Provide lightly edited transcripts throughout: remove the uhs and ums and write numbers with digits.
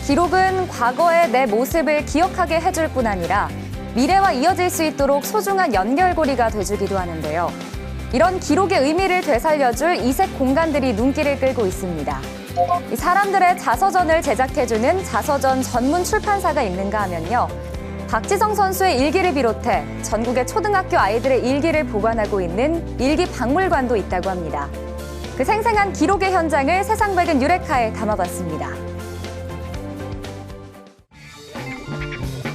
기록은 과거의 내 모습을 기억하게 해줄 뿐 아니라 미래와 이어질 수 있도록 소중한 연결고리가 돼주기도 하는데요. 이런 기록의 의미를 되살려줄 이색 공간들이 눈길을 끌고 있습니다. 이 사람들의 자서전을 제작해주는 자서전 전문 출판사가 있는가 하면요. 박지성 선수의 일기를 비롯해 전국의 초등학교 아이들의 일기를 보관하고 있는 일기박물관도 있다고 합니다. 그 생생한 기록의 현장을 세상 밝은 유레카에 담아봤습니다.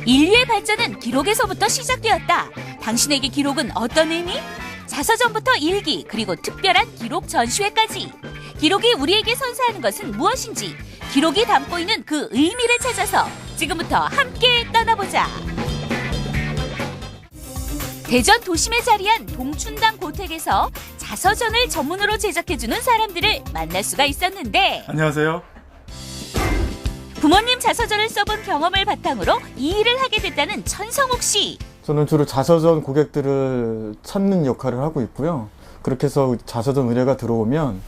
인류의 발전은 기록에서부터 시작되었다. 당신에게 기록은 어떤 의미? 자서전부터 일기, 그리고 특별한 기록 전시회까지. 기록이 우리에게 선사하는 것은 무엇인지, 기록이 담고 있는 그 의미를 찾아서 지금부터 함께 떠나보자. 대전 도심에 자리한 동춘당 고택에서 자서전을 전문으로 제작해주는 사람들을 만날 수가 있었는데, 안녕하세요. 부모님 자서전을 써본 경험을 바탕으로 이 일을 하게 됐다는 천성욱 씨. 저는 주로 자서전 고객들을 찾는 역할을 하고 있고요. 그렇게 해서 자서전 의뢰가 들어오면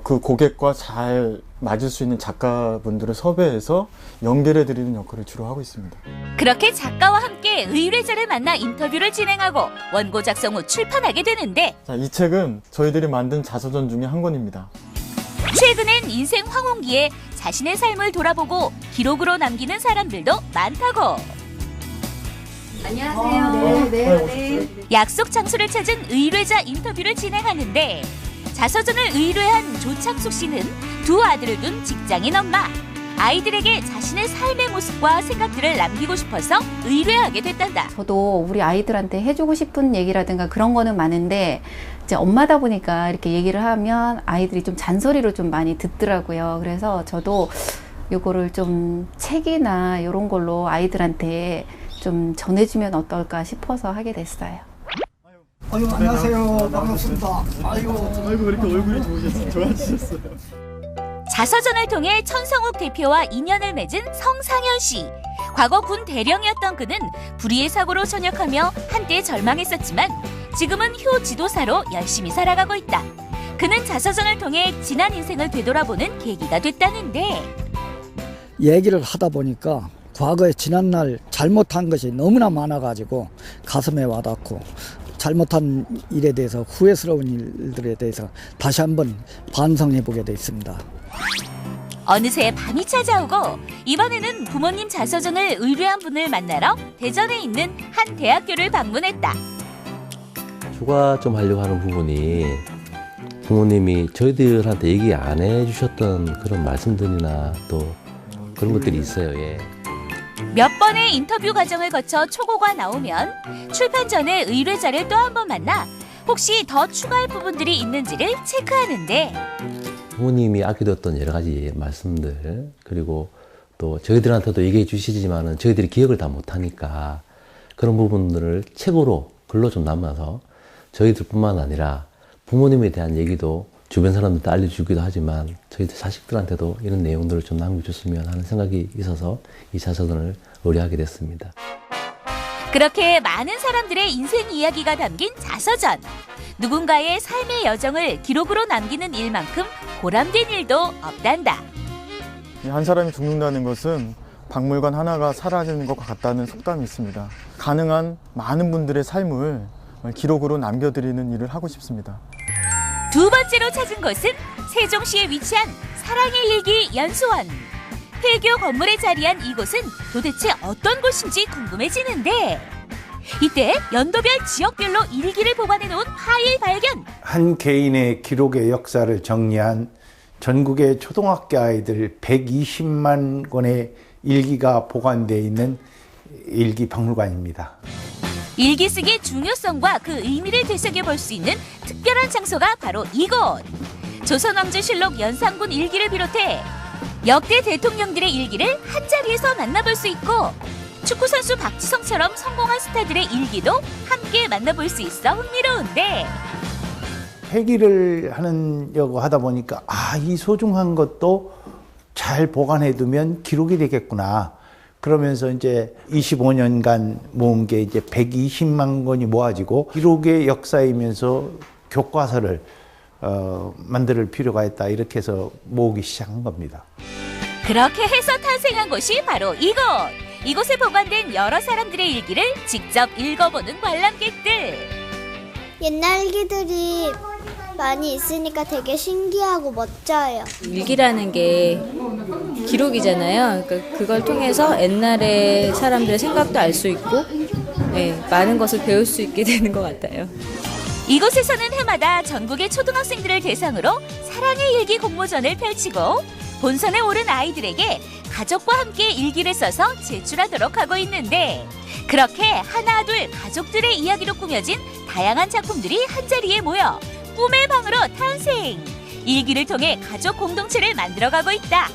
그 고객과 잘 맞을 수 있는 작가분들을 섭외해서 연결해드리는 역할을 주로 하고 있습니다. 그렇게 작가와 함께 의뢰자를 만나 인터뷰를 진행하고 원고 작성 후 출판하게 되는데, 자, 이 책은 저희들이 만든 자서전 중에 한 권입니다. 최근엔 인생 황혼기에 자신의 삶을 돌아보고 기록으로 남기는 사람들도 많다고. 안녕하세요. 네. 약속 장소를 찾은 의뢰자 인터뷰를 진행하는데, 자서전을 의뢰한 조창숙 씨는 두 아들을 둔 직장인 엄마. 아이들에게 자신의 삶의 모습과 생각들을 남기고 싶어서 의뢰하게 됐단다. 저도 우리 아이들한테 해주고 싶은 얘기라든가 그런 거는 많은데, 이제 엄마다 보니까 이렇게 얘기를 하면 아이들이 좀 잔소리로 좀 많이 듣더라고요. 그래서 저도 요거를 좀 책이나 이런 걸로 아이들한테 좀 전해주면 어떨까 싶어서 하게 됐어요. 아유, 안녕하세요. 반갑습니다. 아이고 그렇게 얼굴이 좋아지셨어요. 자서전을 통해 천성욱 대표와 인연을 맺은 성상현 씨. 과거 군 대령이었던 그는 불의의 사고로 전역하며 한때 절망했었지만 지금은 효 지도사로 열심히 살아가고 있다. 그는 자서전을 통해 지난 인생을 되돌아보는 계기가 됐다는데, 얘기를 하다 보니까 과거에 지난날 잘못한 것이 너무나 많아가지고 가슴에 와닿고 잘못한 일에 대해서 후회스러운 일들에 대해서 다시 한번 반성해보게 돼 있습니다. 어느새 밤이 찾아오고 이번에는 부모님 자서전을 의뢰한 분을 만나러 대전에 있는 한 대학교를 방문했다. 추가 좀 하려고 하는 부분이 부모님이 저희들한테 얘기 안 해주셨던 그런 말씀들이나 또 그런 것들이 있어요. 예. 몇 번의 인터뷰 과정을 거쳐 초고가 나오면 출판 전에 의뢰자를 또 한 번 만나 혹시 더 추가할 부분들이 있는지를 체크하는데, 부모님이 아껴뒀던 여러 가지 말씀들, 그리고 또 저희들한테도 얘기해 주시지만은 저희들이 기억을 다 못하니까 그런 부분들을 책으로 글로 좀 남아서 저희들뿐만 아니라 부모님에 대한 얘기도 주변 사람들도 알려주기도 하지만 저희 자식들한테도 이런 내용들을 좀 남겨줬으면 하는 생각이 있어서 이 자서전을 의뢰하게 됐습니다. 그렇게 많은 사람들의 인생 이야기가 담긴 자서전. 누군가의 삶의 여정을 기록으로 남기는 일만큼 보람된 일도 없단다. 한 사람이 죽는다는 것은 박물관 하나가 사라지는 것 같다는 속담이 있습니다. 가능한 많은 분들의 삶을 기록으로 남겨드리는 일을 하고 싶습니다. 두 번째로 찾은 곳은 세종시에 위치한 사랑의 일기 연수원. 폐교 건물에 자리한 이곳은 도대체 어떤 곳인지 궁금해지는데, 이때 연도별 지역별로 일기를 보관해 놓은 파일 발견. 한 개인의 기록의 역사를 정리한 전국의 초등학교 아이들 120만 권의 일기가 보관되어 있는 일기 박물관입니다. 일기 쓰기의 중요성과 그 의미를 되새겨볼 수 있는 특별한 장소가 바로 이곳. 조선왕조실록 연산군 일기를 비롯해 역대 대통령들의 일기를 한자리에서 만나볼 수 있고, 축구선수 박지성처럼 성공한 스타들의 일기도 함께 만나볼 수 있어 흥미로운데, 회기를 하려고 하다 보니까 이 소중한 것도 잘 보관해두면 기록이 되겠구나. 그러면서 이제 25년간 모은 게 이제 120만 권이 모아지고 기록의 역사이면서 교과서를 만들 필요가 있다. 이렇게 해서 모으기 시작한 겁니다. 그렇게 해서 탄생한 곳이 바로 이곳. 이곳에 보관된 여러 사람들의 일기를 직접 읽어보는 관람객들. 옛날 일기들이 많이 있으니까 되게 신기하고 멋져요. 일기라는 게 기록이잖아요. 그러니까 그걸 통해서 옛날의 사람들의 생각도 알 수 있고 많은 것을 배울 수 있게 되는 것 같아요. 이곳에서는 해마다 전국의 초등학생들을 대상으로 사랑의 일기 공모전을 펼치고 본선에 오른 아이들에게 가족과 함께 일기를 써서 제출하도록 하고 있는데, 그렇게 하나둘 가족들의 이야기로 꾸며진 다양한 작품들이 한자리에 모여 꿈의 방으로 탄생! 일기를 통해 가족 공동체를 만들어가고 있다.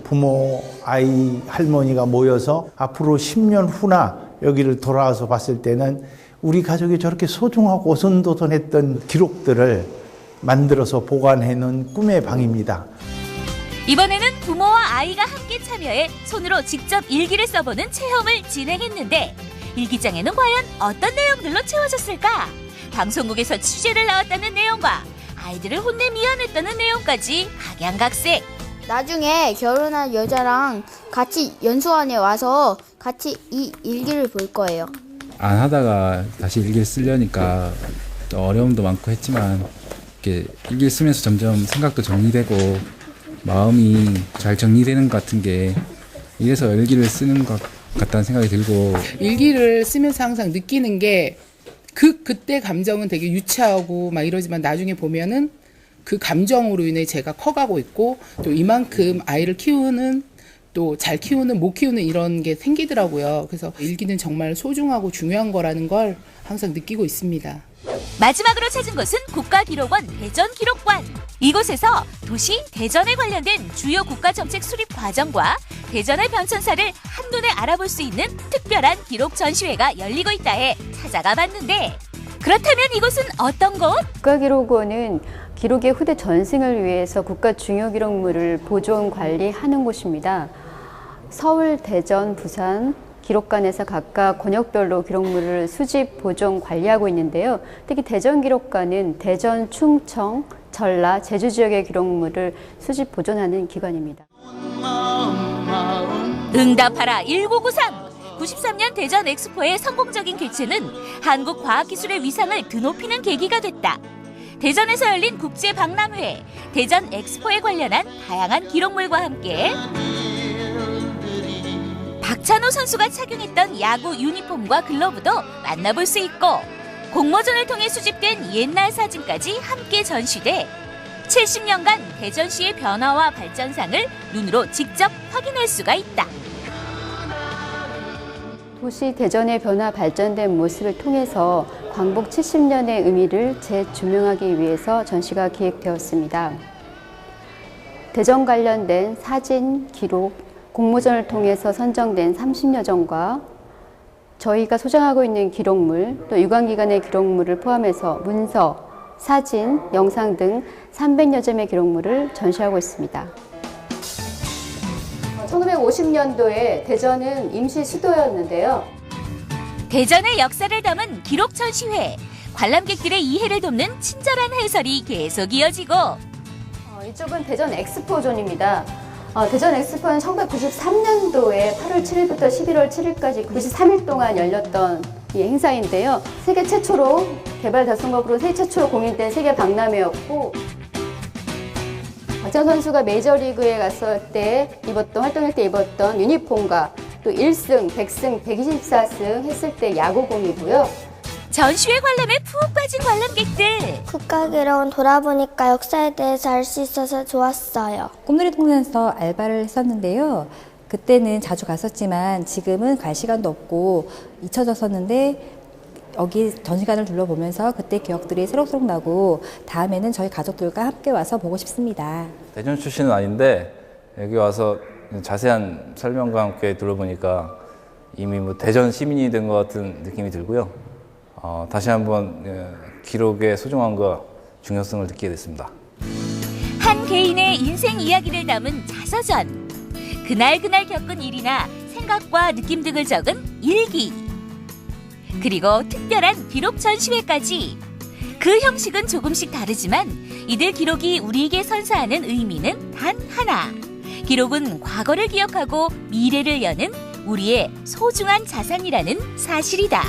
부모, 아이, 할머니가 모여서 앞으로 10년 후나 여기를 돌아와서 봤을 때는 우리 가족이 저렇게 소중하고 오손도손했던 기록들을 만들어서 보관해놓은 꿈의 방입니다. 이번에는 부모와 아이가 함께 참여해 손으로 직접 일기를 써보는 체험을 진행했는데, 일기장에는 과연 어떤 내용들로 채워졌을까? 방송국에서 취재를 나왔다는 내용과 아이들을 혼내 미안했다는 내용까지 각양각색. 나중에 결혼한 여자랑 같이 연수원에 와서 같이 이 일기를 볼 거예요. 안 하다가 다시 일기를 쓰려니까 어려움도 많고 했지만 이렇게 일기를 쓰면서 점점 생각도 정리되고 마음이 잘 정리되는 것 같은 게, 이래서 일기를 쓰는 것 같다는 생각이 들고, 일기를 쓰면서 항상 느끼는 게 그때 감정은 되게 유치하고 막 이러지만 나중에 보면은 그 감정으로 인해 제가 커가고 있고, 또 이만큼 아이를 키우는, 또 잘 키우는, 못 키우는 이런 게 생기더라고요. 그래서 일기는 정말 소중하고 중요한 거라는 걸 항상 느끼고 있습니다. 마지막으로 찾은 곳은 국가기록원 대전기록관. 이곳에서 도시 대전에 관련된 주요 국가정책 수립 과정과 대전의 변천사를 한눈에 알아볼 수 있는 특별한 기록 전시회가 열리고 있다해 찾아가 봤는데, 그렇다면 이곳은 어떤 곳? 국가기록원은 기록의 후대 전승을 위해서 국가 중요 기록물을 보존 관리하는 곳입니다. 서울, 대전, 부산 기록관에서 각각 권역별로 기록물을 수집, 보존, 관리하고 있는데요. 특히 대전기록관은 대전, 충청, 전라, 제주 지역의 기록물을 수집, 보존하는 기관입니다. 응답하라 1993! 93년 대전 엑스포의 성공적인 개최는 한국 과학기술의 위상을 드높이는 계기가 됐다. 대전에서 열린 국제박람회, 대전 엑스포에 관련한 다양한 기록물과 함께 박찬호 선수가 착용했던 야구 유니폼과 글러브도 만나볼 수 있고, 공모전을 통해 수집된 옛날 사진까지 함께 전시돼 70년간 대전시의 변화와 발전상을 눈으로 직접 확인할 수가 있다. 도시 대전의 변화 발전된 모습을 통해서 광복 70년의 의미를 재조명하기 위해서 전시가 기획되었습니다. 대전 관련된 사진, 기록, 공모전을 통해서 선정된 30여 점과 저희가 소장하고 있는 기록물, 또 유관기관의 기록물을 포함해서 문서, 사진, 영상 등 300여 점의 기록물을 전시하고 있습니다. 1950년도에 대전은 임시 수도였는데요. 대전의 역사를 담은 기록 전시회, 관람객들의 이해를 돕는 친절한 해설이 계속 이어지고, 이쪽은 대전 엑스포존입니다. 대전 엑스포는 1993년도에 8월 7일부터 11월 7일까지 93일 동안 열렸던 이 행사인데요. 세계 최초로 개발됐던 것으로 세계 최초로 공인된 세계 박람회였고, 박찬호 선수가 메이저리그에 갔을 때 활동할 때 입었던 유니폼과 또 1승, 100승, 124승 했을 때 야구공이고요. 전시회 관람에 푹 빠진 관람객들. 국가기록원 돌아보니까 역사에 대해서 알 수 있어서 좋았어요. 꿈놀이 동네에서 알바를 했었는데요. 그때는 자주 갔었지만 지금은 갈 시간도 없고 잊혀졌었는데, 여기 전시관을 둘러보면서 그때 기억들이 새록새록 나고 다음에는 저희 가족들과 함께 와서 보고 싶습니다. 대전 출신은 아닌데 여기 와서 자세한 설명과 함께 둘러보니까 이미 대전 시민이 된 것 같은 느낌이 들고요. 다시 한번 기록의 소중함과 중요성을 느끼게 됐습니다. 한 개인의 인생 이야기를 담은 자서전, 그날 겪은 일이나 생각과 느낌 등을 적은 일기, 그리고 특별한 기록 전시회까지 그 형식은 조금씩 다르지만 이들 기록이 우리에게 선사하는 의미는 단 하나. 기록은 과거를 기억하고 미래를 여는 우리의 소중한 자산이라는 사실이다.